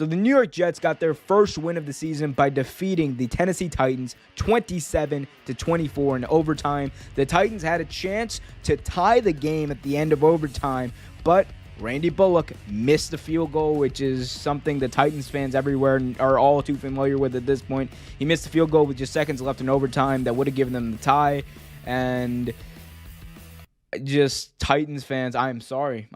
So the New York Jets got their first win of the season by defeating the Tennessee Titans 27-24 in overtime. The Titans had a chance to tie the game at the end of overtime, but Randy Bullock missed the field goal, which is something the Titans fans everywhere are all too familiar with at this point. He missed the field goal with just seconds left in overtime that would have given them the tie. And just Titans fans, I'm sorry.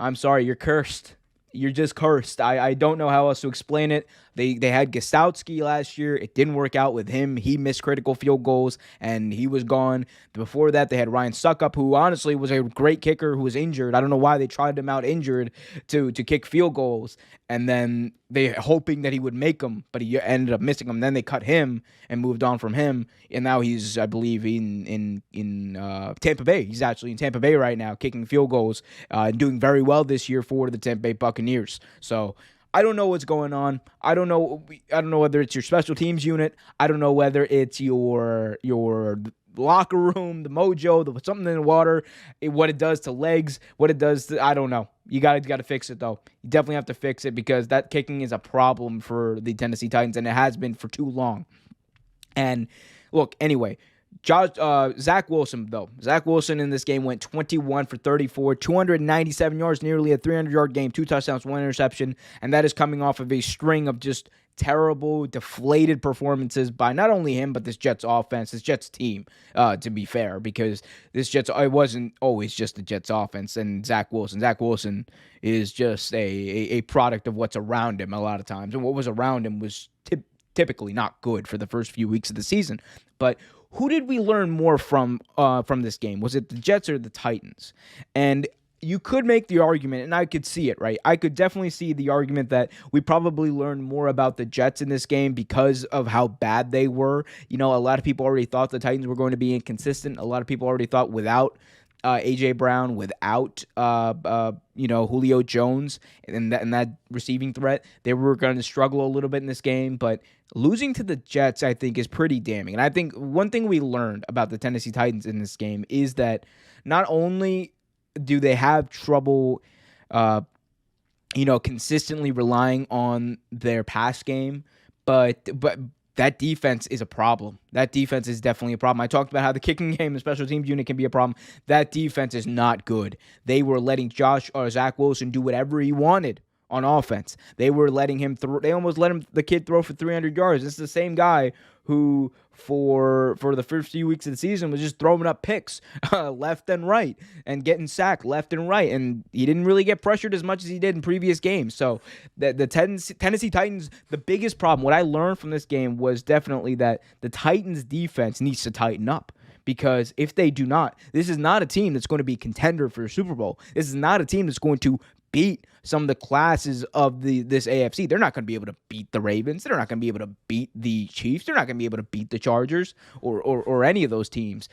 You're cursed. You're just cursed. I don't know how else to explain it. They had Gostowski last year. It didn't work out with him. He missed critical field goals, and he was gone. Before that, they had Ryan Suckup, who honestly was a great kicker who was injured. I don't know why they tried him out injured to kick field goals, and then they hoping that he would make them, but he ended up missing them. Then they cut him and moved on from him, and now he's, I believe, in Tampa Bay. He's actually in Tampa Bay right now, kicking field goals, doing very well this year for the Tampa Bay Buccaneers. So I don't know what's going on. I don't know whether it's your special teams unit. I don't know whether it's your locker room, the mojo, something in the water, what it does to legs, what it does to, I don't know. You got to fix it, though. You definitely have to fix it because that kicking is a problem for the Tennessee Titans, and it has been for too long. And look, anyway, Zach Wilson, though. Zach Wilson in this game went 21 for 34, 297 yards, nearly a 300-yard game, 2 touchdowns, 1 interception, and that is coming off of a string of just terrible, deflated performances by not only him, but this Jets offense, this Jets team, to be fair, because it wasn't always just the Jets offense and Zach Wilson. Zach Wilson is just a product of what's around him a lot of times, and what was around him was typically not good for the first few weeks of the season. But who did we learn more from this game? Was it the Jets or the Titans? And you could make the argument, and I could see it, right? I could definitely see the argument that we probably learned more about the Jets in this game because of how bad they were. You know, a lot of people already thought the Titans were going to be inconsistent. A lot of people already thought without A.J. Brown, without Julio Jones and that receiving threat, they were going to struggle a little bit in this game. But losing to the Jets, I think, is pretty damning. And I think one thing we learned about the Tennessee Titans in this game is that not only do they have trouble, consistently relying on their pass game, but that defense is a problem. That defense is definitely a problem. I talked about how the kicking game, the special teams unit can be a problem. That defense is not good. They were letting Zach Wilson do whatever he wanted on offense. They were letting him throw. They almost let the kid throw for 300 yards. This is the same guy who, for the first few weeks of the season, was just throwing up picks left and right and getting sacked left and right. And he didn't really get pressured as much as he did in previous games. So the Tennessee Titans, the biggest problem, what I learned from this game was definitely that the Titans defense needs to tighten up. Because if they do not, this is not a team that's going to be a contender for a Super Bowl. This is not a team that's going to beat some of the classes of this AFC. They're not going to be able to beat the Ravens. They're not going to be able to beat the Chiefs. They're not going to be able to beat the Chargers or any of those teams.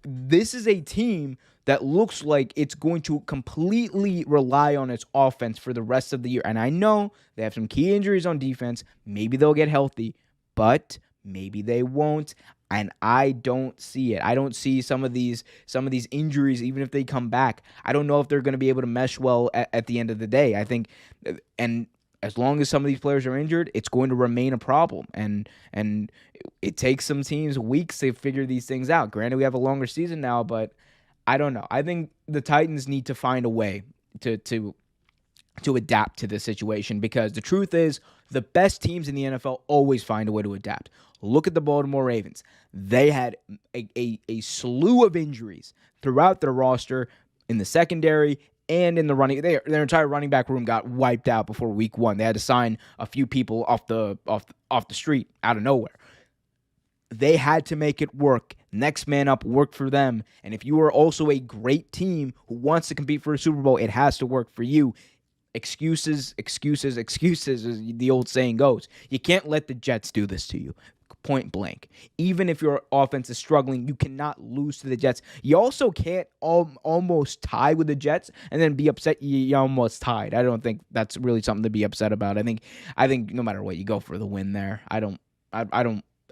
This is a team that looks like it's going to completely rely on its offense for the rest of the year. And I know they have some key injuries on defense. Maybe they'll get healthy, but maybe they won't. And I don't see it. I don't see some of these injuries, even if they come back. I don't know if they're going to be able to mesh well at the end of the day. I think, and as long as some of these players are injured, it's going to remain a problem. And it takes some teams weeks to figure these things out. Granted, we have a longer season now, but I don't know. I think the Titans need to find a way to adapt to this situation, because the truth is the best teams in the NFL always find a way to adapt. Look at the Baltimore Ravens. They had a slew of injuries throughout their roster in the secondary and in the running. Their entire running back room got wiped out before week 1. They had to sign a few people off the street out of nowhere. They had to make it work. Next man up worked for them. And if you are also a great team who wants to compete for a Super Bowl, it has to work for you. Excuses, as the old saying goes. You can't let the Jets do this to you. Point blank. Even if your offense is struggling, you cannot lose to the Jets. You also can't almost tie with the Jets and then be upset you almost tied. I don't think that's really something to be upset about. I think no matter what, you go for the win there. I don't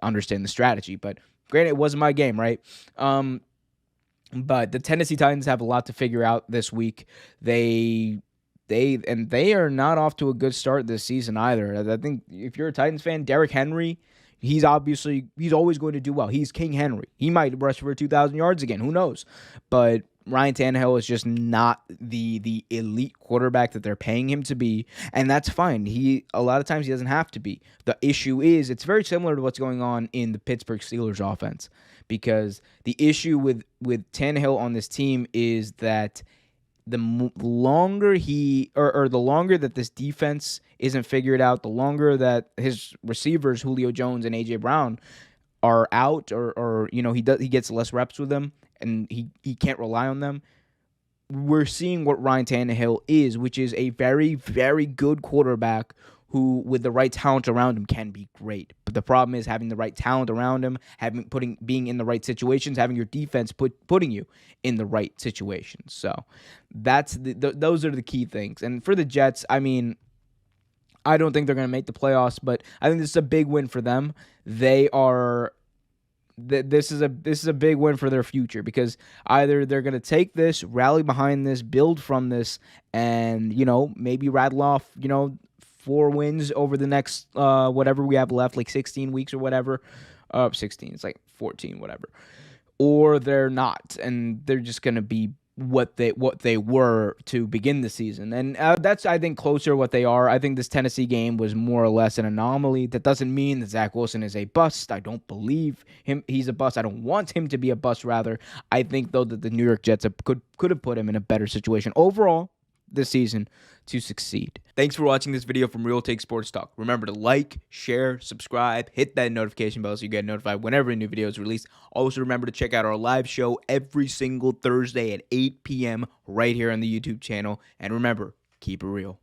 understand the strategy, but granted, it wasn't my game, right? But the Tennessee Titans have a lot to figure out this week. They they are not off to a good start this season either. I think if you're a Titans fan, Derrick Henry, he's always going to do well. He's King Henry. He might rush for 2,000 yards again. Who knows? But Ryan Tannehill is just not the elite quarterback that they're paying him to be, and that's fine. A lot of times he doesn't have to be. The issue is it's very similar to what's going on in the Pittsburgh Steelers offense, because the issue with Tannehill on this team is that the longer the longer that this defense isn't figured out, the longer that his receivers Julio Jones and AJ Brown are out, or he gets less reps with them, and he can't rely on them. We're seeing what Ryan Tannehill is, which is a very, very good quarterback who, with the right talent around him, can be great. But the problem is having the right talent around him, being in the right situations, having your defense putting you in the right situations. So that's those are the key things. And for the Jets, I mean, I don't think they're going to make the playoffs, but I think this is a big win for them. This is a big win for their future, because either they're going to take this, rally behind this, build from this, and maybe rattle off 4 wins over the next whatever we have left, like 16 weeks or whatever. 16, it's like 14, whatever. Or they're not, and they're just going to be what they were to begin the season. And that's, I think, closer to what they are. I think this Tennessee game was more or less an anomaly. That doesn't mean that Zach Wilson is a bust. I don't believe he's a bust. I don't want him to be a bust, rather. I think, though, that the New York Jets could have put him in a better situation overall this season to succeed. Thanks for watching this video from Real Take Sports Talk. Remember to like, share, subscribe, hit that notification bell so you get notified whenever a new video is released. Also, remember to check out our live show every single Thursday at 8 p.m. right here on the YouTube channel. And remember, keep it real.